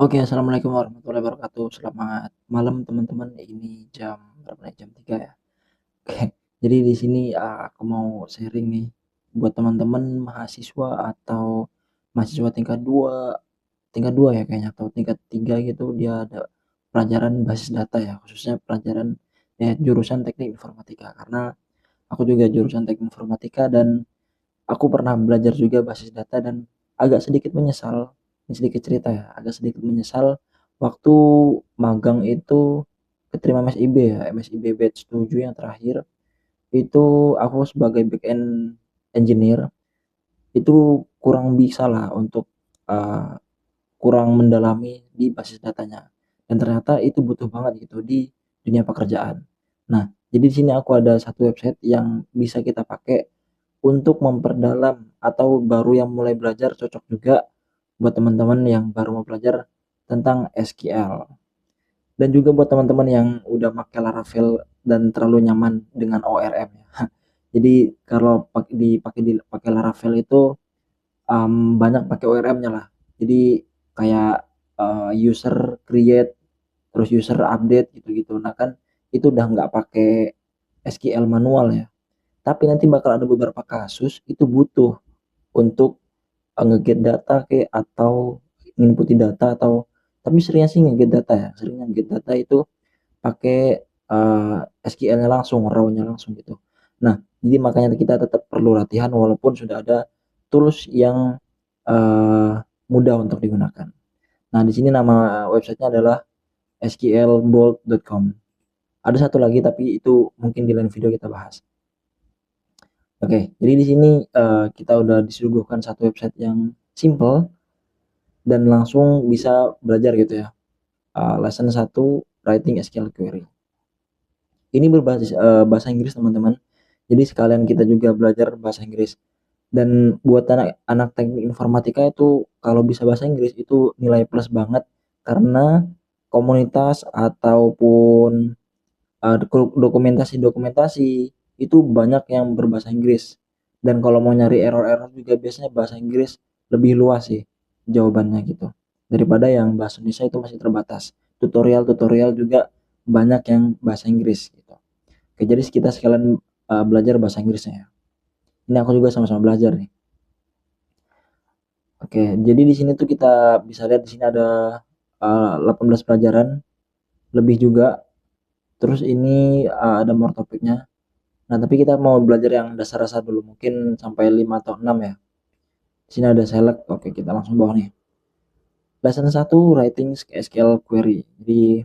Oke, assalamualaikum warahmatullahi wabarakatuh. Selamat malam teman-teman. Ini jam berapa nih? Jam 3 ya. Oke, jadi di sini aku mau sharing nih buat teman-teman mahasiswa atau mahasiswa tingkat 2 ya kayaknya, atau tingkat 3 gitu. Dia ada pelajaran basis data ya, khususnya pelajaran jurusan teknik informatika. Karena aku juga jurusan teknik informatika dan aku pernah belajar juga basis data dan agak sedikit menyesal, ini sedikit cerita ya, agak sedikit menyesal waktu magang itu keterima MSIB ya, MSIB batch 7 yang terakhir, itu aku sebagai back end engineer itu kurang bisa lah untuk uh, kurang mendalami di basis datanya. Dan ternyata itu butuh banget gitu di dunia pekerjaan. Nah, jadi di sini aku ada satu website yang bisa kita pakai untuk memperdalam atau baru yang mulai belajar, cocok juga buat teman-teman yang baru mau belajar tentang SQL. Dan juga buat teman-teman yang udah pakai Laravel dan terlalu nyaman dengan ORM ya. Jadi kalau dipakai Laravel itu banyak pakai ORM-nya lah. Jadi kayak user create terus user update gitu-gitu. Nah kan itu udah nggak pakai SQL manual ya. Tapi nanti bakal ada beberapa kasus itu butuh untuk nge-get data kayak atau inputin data atau tapi seringnya sih nge-get data ya. Seringnya nge-get data itu pakai SQL-nya langsung, raw-nya langsung gitu. Nah, jadi makanya kita tetap perlu latihan walaupun sudah ada tools yang uh, mudah untuk digunakan. Nah, di sini nama websitenya adalah sqlbolt.com. Ada satu lagi tapi itu mungkin di lain video kita bahas. Oke, jadi di sini kita udah disuguhkan satu website yang simple dan langsung bisa belajar gitu ya. Lesson 1 Writing SQL Query. Ini berbasis bahasa Inggris teman-teman. Jadi sekalian kita juga belajar bahasa Inggris. Dan buat anak-anak teknik informatika itu kalau bisa bahasa Inggris itu nilai plus banget karena komunitas ataupun dokumentasi-dokumentasi itu banyak yang berbahasa Inggris. Dan kalau mau nyari error-error juga biasanya bahasa Inggris lebih luas sih jawabannya gitu. Daripada yang bahasa Indonesia itu masih terbatas. Tutorial-tutorial juga banyak yang bahasa Inggris gitu. Oke, jadi kita sekalian belajar bahasa Inggrisnya ya. Ini aku juga sama-sama belajar nih. Oke, jadi di sini tuh kita bisa lihat di sini ada 18 pelajaran lebih juga. Terus ini ada more topiknya. Nah, tapi kita mau belajar yang dasar-dasar dulu, mungkin sampai 5 atau 6 ya. Di sini ada select. Oke, kita langsung bawa nih. Lesson 1 writing SQL query. Jadi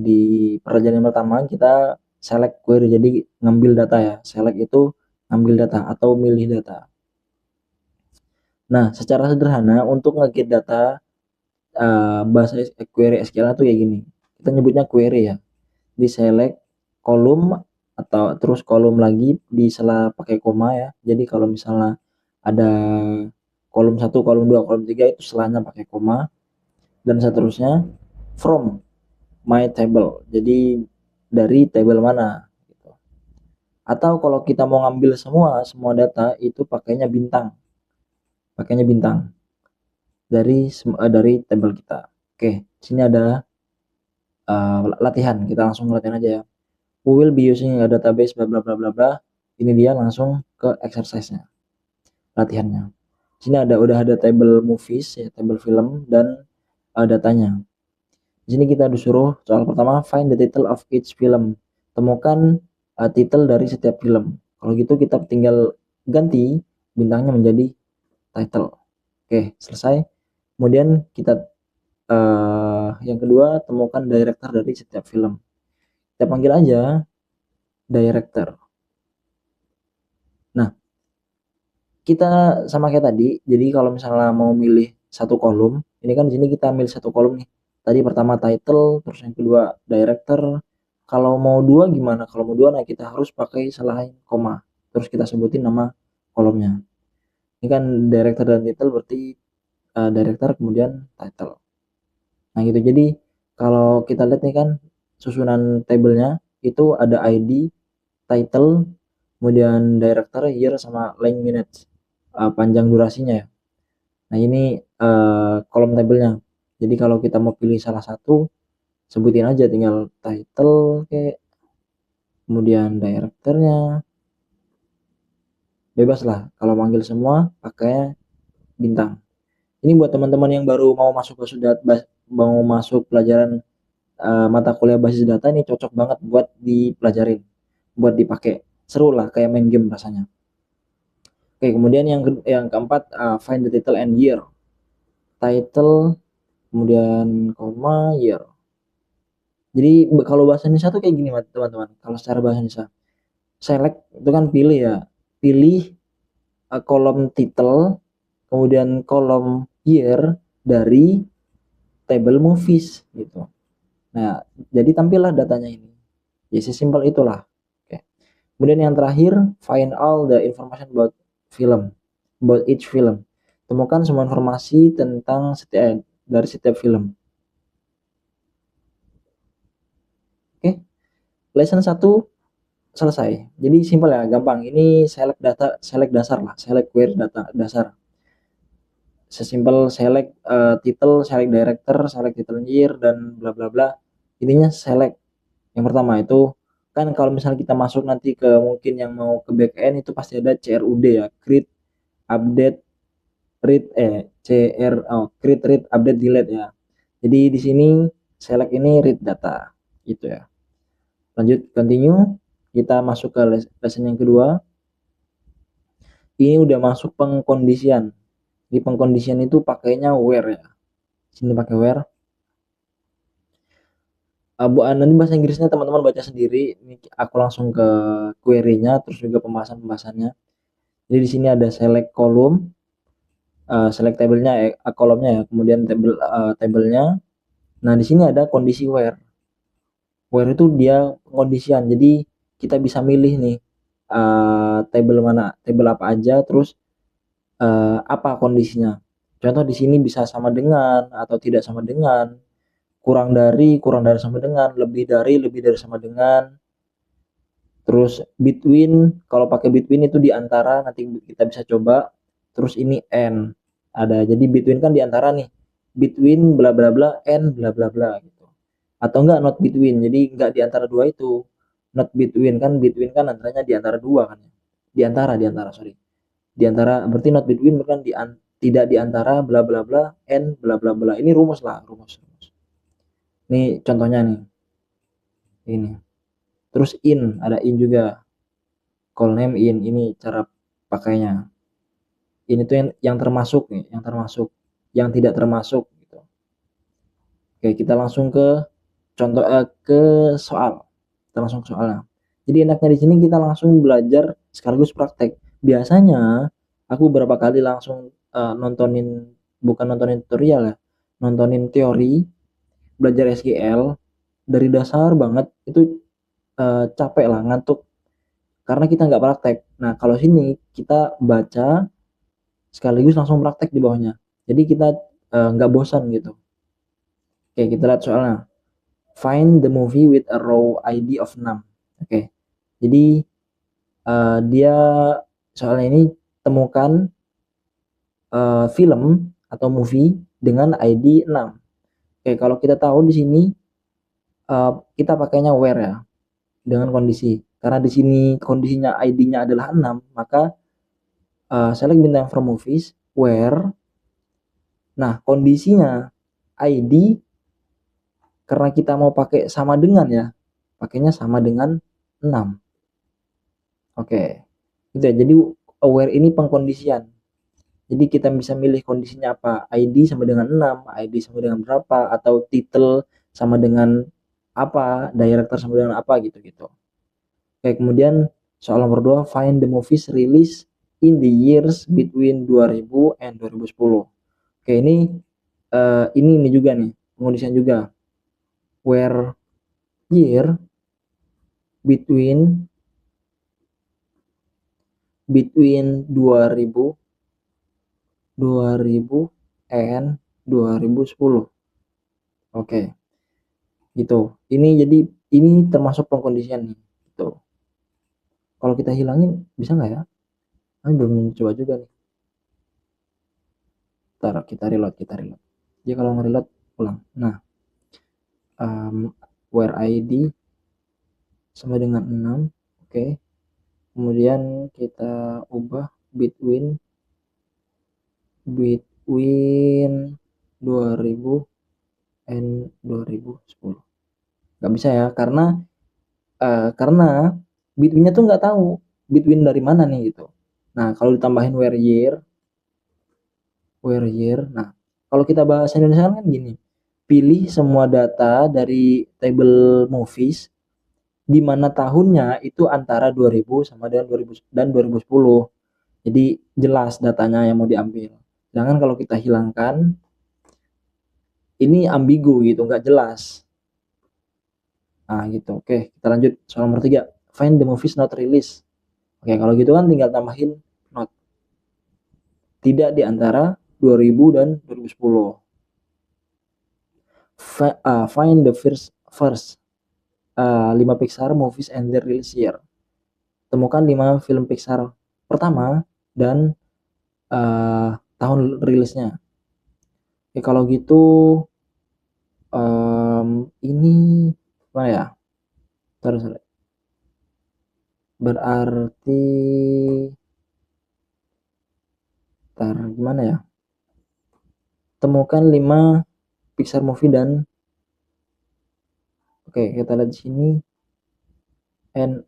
di pelajaran pertama kita select query. Jadi ngambil data ya. Select itu ngambil data atau milih data. Nah, secara sederhana untuk nge-get data bahasa query SQL itu kayak gini. Kita nyebutnya query ya. Di select kolom atau terus kolom lagi di sela pakai koma ya. Jadi kalau misalnya ada kolom 1, kolom 2, kolom 3 itu selanya pakai koma dan seterusnya from my table. Jadi dari table mana gitu. Atau kalau kita mau ngambil semua data itu pakainya bintang. Pakainya bintang dari table kita. Oke, sini ada latihan. Kita langsung latihan aja ya. We will be using a database bla bla bla bla bla. Ini dia langsung ke exercise-nya, latihannya. Sini udah ada table movies ya, table film dan datanya. Di sini kita disuruh soal pertama find the title of each film. Temukan title dari setiap film. Kalau gitu kita tinggal ganti bintangnya menjadi title. Oke, selesai. Kemudian kita yang kedua temukan director dari setiap film. Kita panggil aja director. Nah, kita sama kayak tadi. Jadi kalau misalnya mau milih satu kolom, ini kan di sini kita ambil satu kolom nih. Tadi pertama title, terus yang kedua director. Kalau mau dua gimana? Kalau mau dua, nah kita harus pakai selain koma. Terus kita sebutin nama kolomnya. Ini kan director dan title berarti director kemudian title. Nah gitu. Jadi kalau kita lihat nih kan susunan tabelnya itu ada ID, title, kemudian director, year sama length minutes, panjang durasinya ya. Nah ini kolom tabelnya. Jadi kalau kita mau pilih salah satu, sebutin aja tinggal title kayak, kemudian directornya, bebas lah. Kalau manggil semua pakai bintang. Ini buat teman-teman yang baru mau masuk mau masuk pelajaran mata kuliah basis data, ini cocok banget buat dipelajarin, buat dipakai. Seru lah kayak main game rasanya. Oke, kemudian yang keempat, find the title and year. Title, kemudian koma, year. Jadi kalau bahasa Indonesia tuh kayak gini teman-teman. Kalau secara bahasa Indonesia, select itu kan pilih ya. Pilih kolom title, kemudian kolom year dari table movies gitu. Nah, jadi tampillah datanya ini. Ya, sesimpel itulah. Oke. Kemudian yang terakhir, find all the information about each film. Temukan semua informasi tentang dari setiap film. Oke. Lesson 1 selesai. Jadi simpel ya, gampang. Ini select dasar lah, select query data dasar. Sesimpel select title, select director, select title year, dan bla bla bla. Intinya select. Yang pertama itu kan kalau misalnya kita masuk nanti ke mungkin yang mau ke back end, itu pasti ada CRUD ya, create, update, create, read, update, delete ya. Jadi di sini select ini read data gitu ya. Lanjut, continue, kita masuk ke lesson yang kedua. Ini udah masuk pengkondisian. Di pengkondisian itu pakainya where ya. Sini pakai where. Nanti bahasa Inggrisnya teman-teman baca sendiri. Ini aku langsung ke query-nya, terus juga pembahasannya. Jadi di sini ada select column, select tabelnya, kolomnya ya, kemudian tabelnya. Nah di sini ada kondisi where. Where itu dia pengkondisian. Jadi kita bisa milih nih table apa aja, terus apa kondisinya. Contoh di sini bisa sama dengan atau tidak sama dengan, kurang dari sama dengan, lebih dari sama dengan. Terus between, kalau pakai between itu di antara, nanti kita bisa coba. Terus ini and ada, jadi between kan di antara nih, between bla bla bla and bla bla bla gitu. Atau enggak not between, jadi enggak di antara dua itu. Not between kan antaranya di antara dua kan, di antara sorry, di antara berarti not between bukan tidak di antara bla bla bla and bla bla bla. Ini rumus lah, rumus. Ini contohnya nih, ini. Terus in, ada in juga, call name in, ini cara pakainya. Ini tuh yang termasuk nih, yang tidak termasuk gitu. Oke, kita langsung ke contoh, ke soal. Kita langsung ke soalnya. Jadi enaknya di sini kita langsung belajar sekaligus praktek. Biasanya aku beberapa kali langsung bukan nontonin tutorial ya, nontonin teori, belajar SQL dari dasar banget itu, capek lah, ngantuk karena kita nggak praktek. Nah kalau sini kita baca sekaligus langsung praktek di bawahnya. Jadi kita nggak bosan gitu. Oke, kita lihat soalnya. Find the movie with a row ID of 6. Oke. Jadi dia soalnya ini temukan film atau movie dengan ID 6. Oke, kalau kita tahu di sini kita pakainya where ya, dengan kondisi. Karena di sini kondisinya ID-nya adalah 6, maka select bintang from movies where. Nah, kondisinya ID, karena kita mau pakai sama dengan ya, pakainya sama dengan 6. Oke. Gitu ya. Jadi aware ini pengkondisian. Jadi kita bisa milih kondisinya apa, ID sama dengan 6, ID sama dengan berapa, atau title sama dengan apa, director sama dengan apa gitu-gitu. Oke, kemudian soal nomor 2, find the movies released in the years between 2000 and 2010. Oke, ini juga nih, pengkondisian juga. Where year between 2000 and 2010. Oke, gitu. Ini termasuk pengkondisian nih, gitu. Kalau kita hilangin bisa nggak ya? Kami belum coba juga nih. Ntar kita reload. Jadi kalau nge-reload ulang. Nah, where ID sama dengan 6. Oke. Kemudian kita ubah between 2000 and 2010. Nggak bisa ya, karena between-nya tuh nggak tahu between dari mana nih gitu. Nah, kalau ditambahin where year. Nah, kalau kita bahasa Indonesia kan gini, pilih semua data dari table movies di mana tahunnya itu antara 2000 sama dengan 2000 dan 2010. Jadi jelas datanya yang mau diambil. Sedangkan kalau kita hilangkan, ini ambigu gitu, nggak jelas. Nah gitu. Oke, kita lanjut soal nomor 3. Find the movies not released. Oke, kalau gitu kan tinggal tambahin not. Tidak di antara 2000 dan 2010. Find the first 5 Pixar movies and their release year. Temukan 5 film Pixar pertama dan tahun rilisnya. Oke, kalau gitu ini mana ya? Terus berarti gimana ya? Temukan 5 Pixar movie dan oke, kita lihat di sini and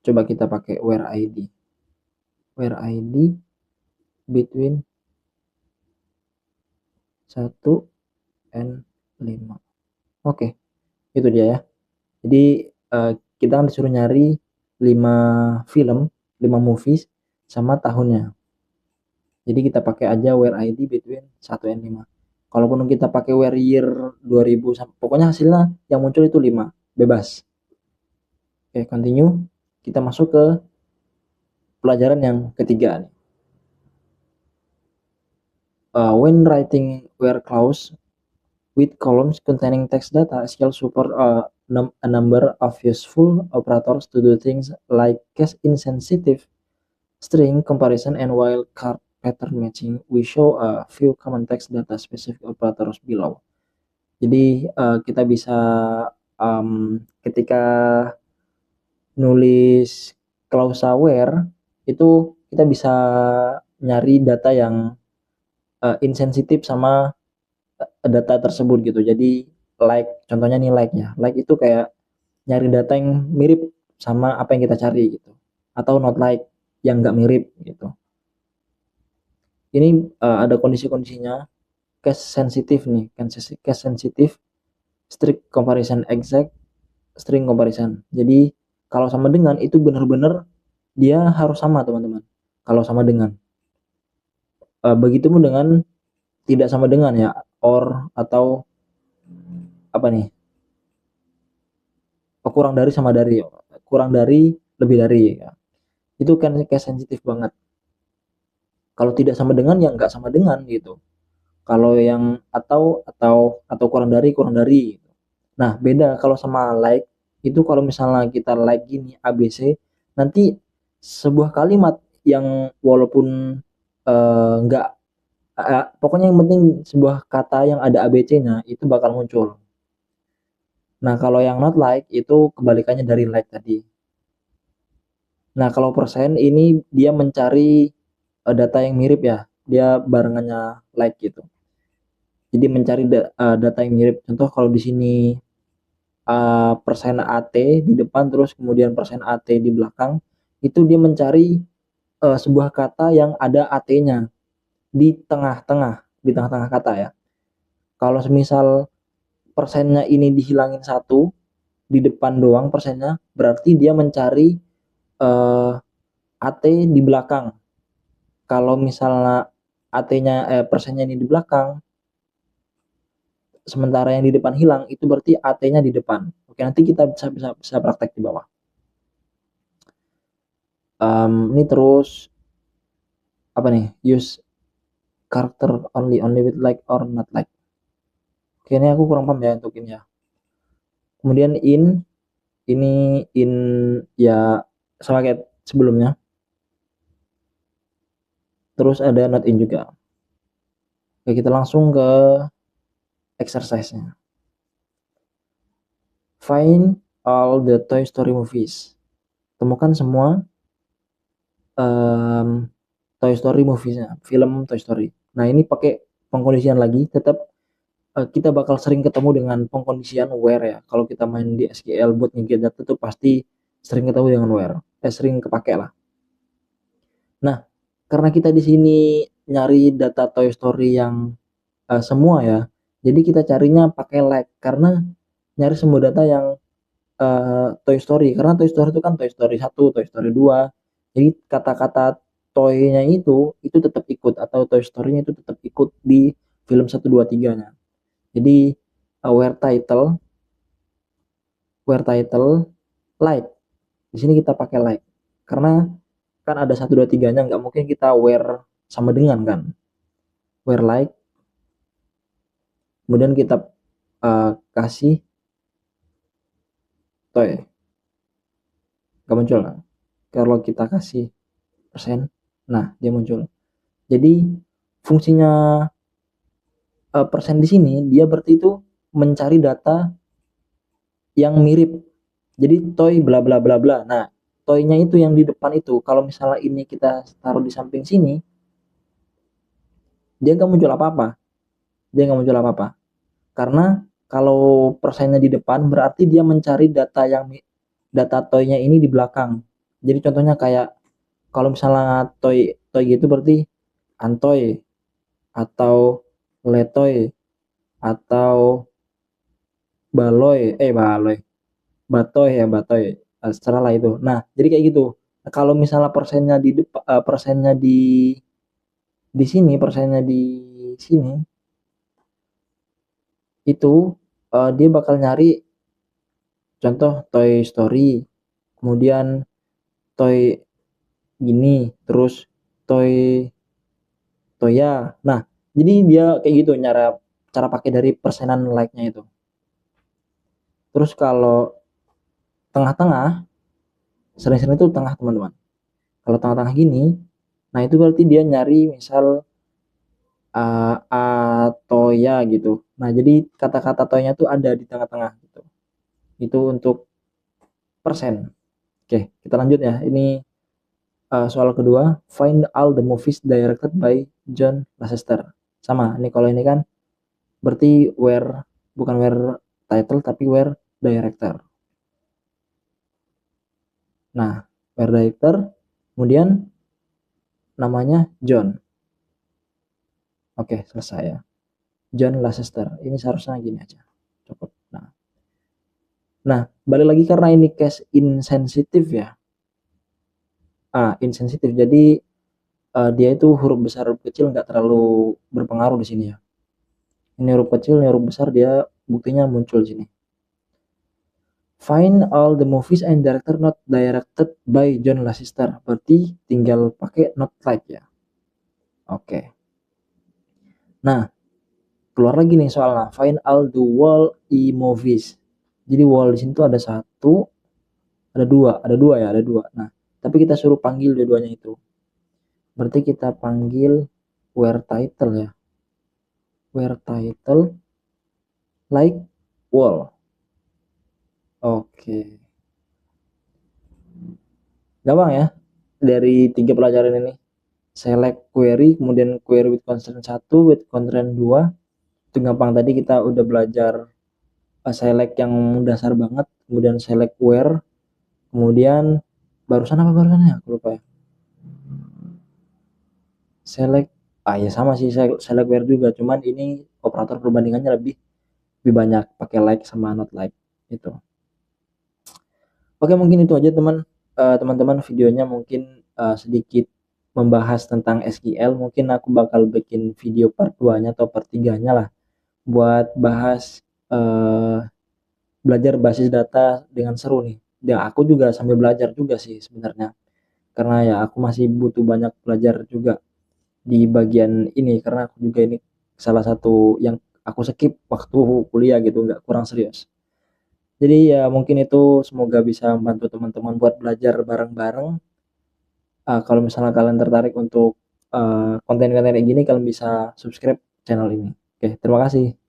coba kita pakai where ID between 1 and 5. Oke, itu dia ya. Jadi kita kan disuruh nyari 5 film, 5 movies sama tahunnya. Jadi kita pakai aja where ID between 1 and 5. Kalaupun kita pakai where year 2000, pokoknya hasilnya yang muncul itu 5, bebas. Oke, continue. Kita masuk ke pelajaran yang ketiga nih. When writing where clause with columns containing text data, SQL support a number of useful operators to do things like case insensitive, string comparison, and wildcard pattern matching. We show a few common text data specific operators below. Jadi kita bisa ketika nulis klausa where itu kita bisa nyari data yang insensitif sama data tersebut gitu. Jadi like, contohnya nih like ya. Like itu kayak nyari data yang mirip sama apa yang kita cari gitu. Atau not like yang nggak mirip gitu. Ini ada kondisi-kondisinya. Case sensitif nih, case sensitif, strict comparison, exact, string comparison. Jadi kalau sama dengan itu benar-benar dia harus sama teman-teman. Kalau sama dengan. Begitupun dengan tidak sama dengan ya, or atau apa nih? Kurang dari sama dari, kurang dari lebih dari ya. Itu kan case sensitif banget. Kalau tidak sama dengan ya nggak sama dengan gitu. Kalau yang atau kurang dari. Nah, beda kalau sama like itu kalau misalnya kita like gini ABC, nanti sebuah kalimat yang walaupun nggak pokoknya yang penting sebuah kata yang ada ABC-nya itu bakal muncul. Nah, kalau yang not like itu kebalikannya dari like tadi. Nah, kalau persen ini dia mencari data yang mirip ya. Dia barengannya like gitu. Jadi mencari data yang mirip. Contoh kalau di sini persen AT di depan terus kemudian persen AT di belakang, itu dia mencari sebuah kata yang ada AT-nya di tengah-tengah kata ya. Kalau semisal persennya ini dihilangin satu di depan doang persennya, berarti dia mencari AT di belakang. Kalau misalnya AT-nya persennya ini di belakang, sementara yang di depan hilang, itu berarti AT-nya di depan. Oke, nanti kita bisa praktek di bawah. Ini terus apa nih? Use character only with like or not like. Oke, ini aku kurang paham ya untuk ini ya. Kemudian ini ya sama kayak sebelumnya. terus ada not in juga. Oke, kita langsung ke exercise-nya. Find all the Toy Story movies. Temukan semua Toy Story movies-nya, film Toy Story. Nah, ini pakai pengkondisian lagi, tetap kita bakal sering ketemu dengan pengkondisian where ya. Kalau kita main di SQL buat nge-get data tuh pasti sering ketemu dengan where. Sering kepake lah. Nah, karena kita di sini nyari data Toy Story yang semua ya, jadi kita carinya pakai like karena nyari semua data yang Toy Story, karena Toy Story itu kan Toy Story 1, Toy Story 2. Jadi kata-kata toy-nya itu tetap ikut, atau Toy Story-nya itu tetap ikut di film 1, 2, 3-nya. Jadi where title like. Di sini kita pakai like. Karena kan ada 1, 2, 3-nya, nggak mungkin kita where sama dengan kan. Where like. Kemudian kita kasih toy. Nggak muncul. Kalau kita kasih persen, nah dia muncul. Jadi fungsinya persen di sini dia berarti itu mencari data yang mirip. Jadi toy bla bla bla bla. Nah, toy-nya itu yang di depan itu, kalau misalnya ini kita taruh di samping sini, dia nggak muncul apa-apa. Dia nggak muncul apa-apa. Karena kalau persennya di depan berarti dia mencari data toy-nya ini di belakang. Jadi contohnya kayak kalau misalnya toy toy gitu berarti antoy atau letoy atau baloy, batoy ya, batoy, secara lah itu. Nah, jadi kayak gitu. Nah, kalau misalnya persennya di depan, persennya di sini, persennya di sini, itu dia bakal nyari contoh Toy Story, kemudian toy gini, terus toy toya. Nah, jadi dia kayak gitu cara pakai dari persenan like-nya itu. Terus kalau tengah-tengah, sering-sering itu tengah teman-teman. Kalau tengah-tengah gini, nah itu berarti dia nyari misal toya gitu. Nah, jadi kata-kata toynya tuh ada di tengah-tengah gitu. Itu untuk persen. Oke, kita lanjut ya. Ini soal kedua, find all the movies directed by John Lasseter. Sama, ini kalau ini kan berarti where, bukan where title tapi where director. Nah, where director, kemudian namanya John. Oke, selesai ya. John Lasseter. Ini seharusnya gini aja. Cukup. Nah, balik lagi karena ini case insensitif ya. Insensitif. Jadi dia itu huruf besar huruf kecil nggak terlalu berpengaruh di sini ya. Ini huruf kecil, ini huruf besar, dia buktinya muncul di sini. Find all the movies and director not directed by John Lasseter. Berarti tinggal pakai not like ya. Oke. Nah, keluar lagi nih soalnya. Find all the Wall-E movies. Jadi wall di sini tuh ada satu, ada dua ya, ada dua. Nah, tapi kita suruh panggil dua-duanya itu. Berarti kita panggil where title ya. Where title like wall. Oke. Gampang ya. Dari 3 pelajaran ini. Select query, kemudian query with constraint 1, with constraint 2. Itu gampang, tadi kita udah belajar select yang dasar banget, kemudian select where, kemudian barusan apa barusannya? Aku lupa ya. Select, ya sama sih, select where juga, cuman ini operator perbandingannya lebih banyak pakai like sama not like itu. Oke, mungkin itu aja teman-teman, videonya mungkin sedikit membahas tentang SQL. Mungkin aku bakal bikin video part 2-nya atau part 3-nya lah buat bahas belajar basis data dengan seru nih. Dan aku juga sambil belajar juga sih sebenarnya. Karena ya aku masih butuh banyak belajar juga di bagian ini, karena aku juga ini salah satu yang aku skip waktu kuliah gitu, nggak kurang serius. Jadi ya mungkin itu semoga bisa membantu teman-teman buat belajar bareng-bareng. Kalau misalnya kalian tertarik untuk konten-konten kayak gini kalian bisa subscribe channel ini. Oke, terima kasih.